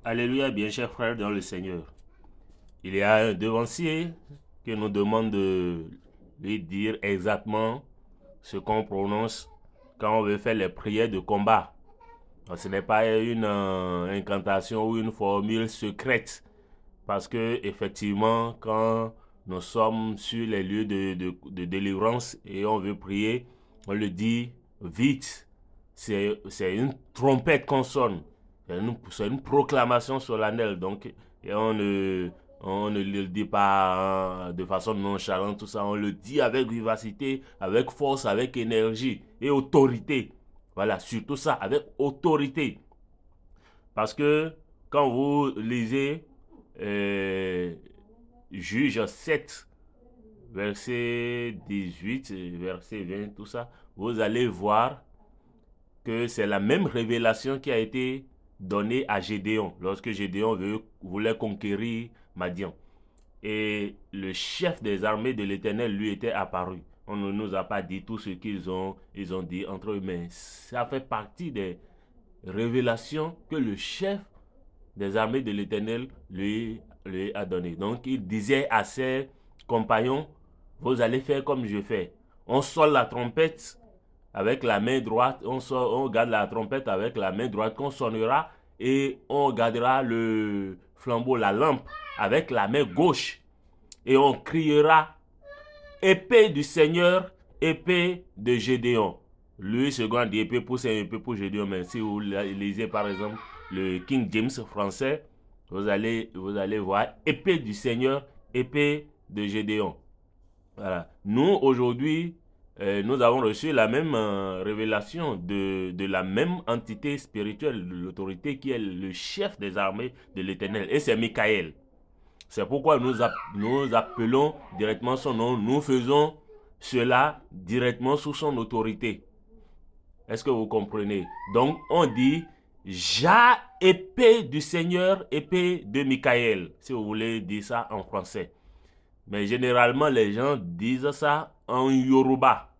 Alléluia, bien chers frères dans le Seigneur. Il y a un devancier qui nous demande de lui dire exactement ce qu'on prononce quand on veut faire les prières de combat. Donc, ce n'est pas une incantation ou une formule secrète. Parce que effectivement, quand nous sommes sur les lieux de délivrance et on veut prier, on le dit vite. C'est une trompette qu'on sonne. C'est une proclamation solennelle. Donc, et on ne le dit pas de façon nonchalante, tout ça. On le dit avec vivacité, avec force, avec énergie et autorité. Voilà, surtout ça, avec autorité. Parce que quand vous lisez euh, Juge 7, verset 18, verset 20, tout ça, vous allez voir que c'est la même révélation qui a été donnée à Gédéon lorsque Gédéon voulait conquérir Madian. Et le chef des armées de l'Éternel lui était apparu. On ne nous a pas dit tout ce ils ont dit entre eux, mais ça fait partie des révélations que le chef des armées de l'Éternel lui a donné. Donc il disait à ses compagnons, vous allez faire comme je fais. On sonne la trompette avec la main droite, on garde la trompette avec la main droite qu'on sonnera et on gardera le flambeau, la lampe avec la main gauche et on criera épée du Seigneur, épée de Gédéon. Lui, second dit épée pour c'est épée pour Gédéon, mais si vous lisez par exemple le King James français, vous allez voir épée du Seigneur, épée de Gédéon. Voilà. Nous, aujourd'hui, nous avons reçu la même révélation de la même entité spirituelle, de l'autorité qui est le chef des armées de l'Éternel. Et c'est Michael. C'est pourquoi nous appelons directement son nom. Nous faisons cela directement sous son autorité. Est-ce que vous comprenez? Donc, on dit Ja, épée du Seigneur, épée de Michael. Si vous voulez dire ça en français. Mais généralement, les gens disent ça en Yoruba.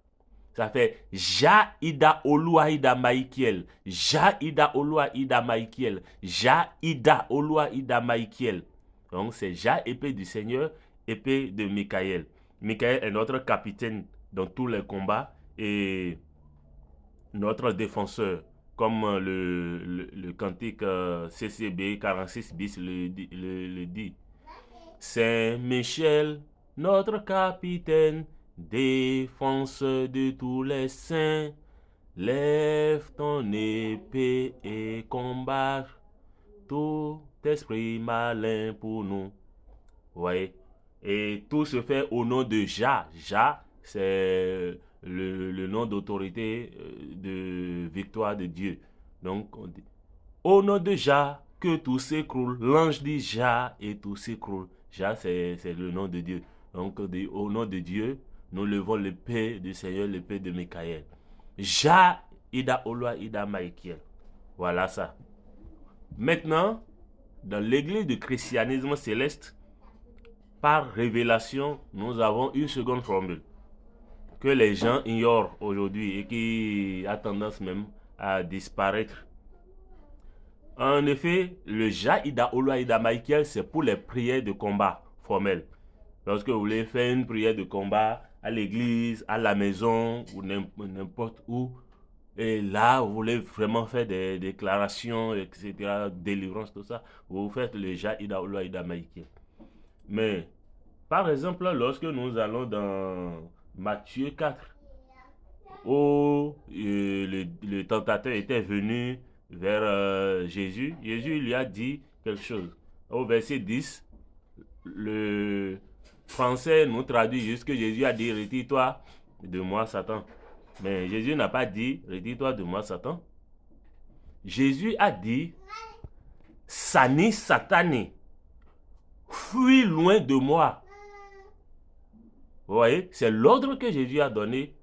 Ça fait Ja Ida Olua Ida Michael. Ja Ida Olua Ida Michael. Ja Ida Olua Ida Michael. Donc c'est Ja, épée du Seigneur, épée de Michael. Michael est notre capitaine dans tous les combats et notre défenseur, comme le cantique CCB 46 bis le dit. Saint Michel, notre capitaine, défense de tous les saints, lève ton épée et combat tout esprit malin pour nous. Vous voyez? Et tout se fait au nom de Jah. Jah, c'est le nom d'autorité de victoire de Dieu. Donc, on dit, au nom de Jah, que tout s'écroule. L'ange dit Jah et tout s'écroule. Jah, c'est le nom de Dieu. Donc, au nom de Dieu, nous levons l'épée du Seigneur, l'épée de Michael. Jah, Ida Olua, Ida Michael. Voilà ça. Maintenant, dans l'église du christianisme céleste, par révélation, nous avons une seconde formule que les gens ignorent aujourd'hui et qui a tendance même à disparaître. En effet, le Ja Ida Olua Ida Michael, c'est pour les prières de combat formelles. Lorsque vous voulez faire une prière de combat à l'église, à la maison ou n'importe où, et là, vous voulez vraiment faire des déclarations, etc., délivrance, tout ça, vous faites le Ja Ida Olua Ida Michael. Mais, par exemple, lorsque nous allons dans Matthieu 4, où le tentateur était venu vers Jésus, Jésus lui a dit quelque chose. Au verset 10, le français nous traduit juste que Jésus a dit retire-toi de moi, Satan. Mais Jésus n'a pas dit retire-toi de moi, Satan. Jésus a dit Sani Satani, fuis loin de moi. Vous voyez, c'est l'ordre que Jésus a donné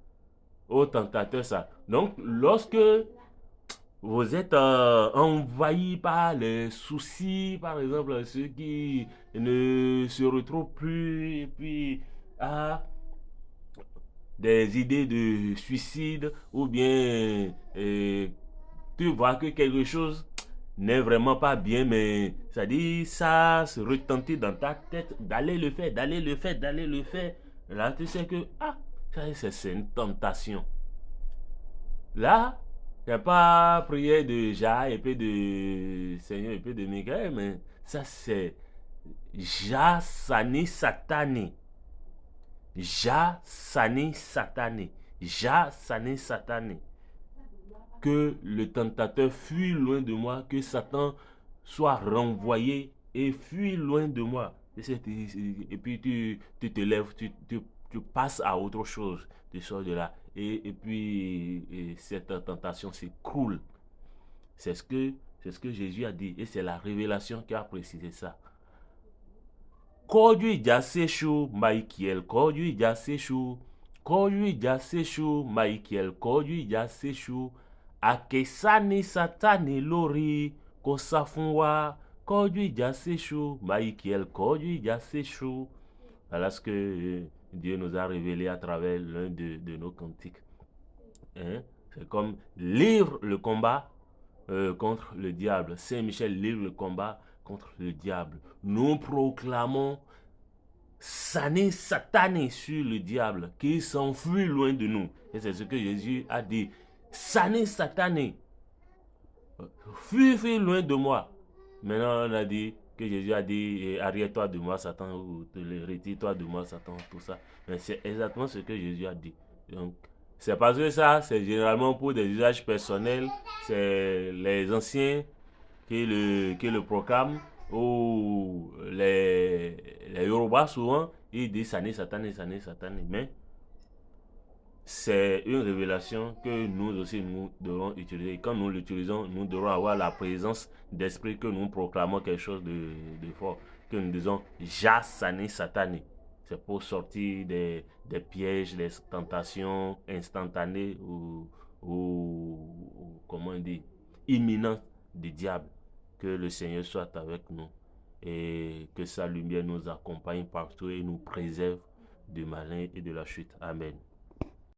au tentateur, ça. Donc, lorsque vous êtes envahi par les soucis, par exemple, ceux qui ne se retrouvent plus, et puis des idées de suicide, ou bien tu vois que quelque chose n'est vraiment pas bien, mais ça dit, ça se retentit dans ta tête d'aller le faire, d'aller le faire, d'aller le faire. Là, tu sais que, ah, c'est une tentation. Là, il n'y a pas prière de Jah, épée de Seigneur, épée de Michael, mais ça c'est Jah Sani Satani. Jah Sani Satani. Jah Sani Satani. Que le tentateur fuit loin de moi, que Satan soit renvoyé et fuit loin de moi. Et puis tu te lèves, tu passes à autre chose, tu sors de là. Et puis cette tentation s'écroule. C'est ce que Jésus a dit et c'est la révélation qui a précisé ça. Kodu Jaseshu Michael, Kodu Jaseshu, Kodu Jaseshu Michael, Kodu Jaseshu, Akesani Satani Lori, Kosafunwa, Kodu Jaseshu Michael, Kodu Jaseshu. Voilà ce que Dieu nous a révélé à travers l'un de nos cantiques. Hein? C'est comme livre le combat contre le diable. Saint Michel livre le combat contre le diable. Nous proclamons Sané Satané sur le diable, qui s'enfuit loin de nous. Et c'est ce que Jésus a dit. Sané Satané, fuis loin de moi. Maintenant, on a dit que Jésus a dit, arrière-toi de moi, Satan, ou retire-toi de moi, Satan, tout ça. Mais c'est exactement ce que Jésus a dit. Donc, c'est parce que ça, c'est généralement pour des usages personnels. C'est les anciens qui le proclament. Ou les Yoruba, souvent, ils disent Sané, Satané, Sané, Satané. Mais c'est une révélation que nous aussi, nous devons utiliser. Et quand nous l'utilisons, nous devons avoir la présence d'esprit que nous proclamons quelque chose de fort. Que nous disons Jah Sané, Satané. C'est pour sortir des pièges, des tentations instantanées ou comment on dit, imminentes du diable. Que le Seigneur soit avec nous et que sa lumière nous accompagne partout et nous préserve du malin et de la chute. Amen.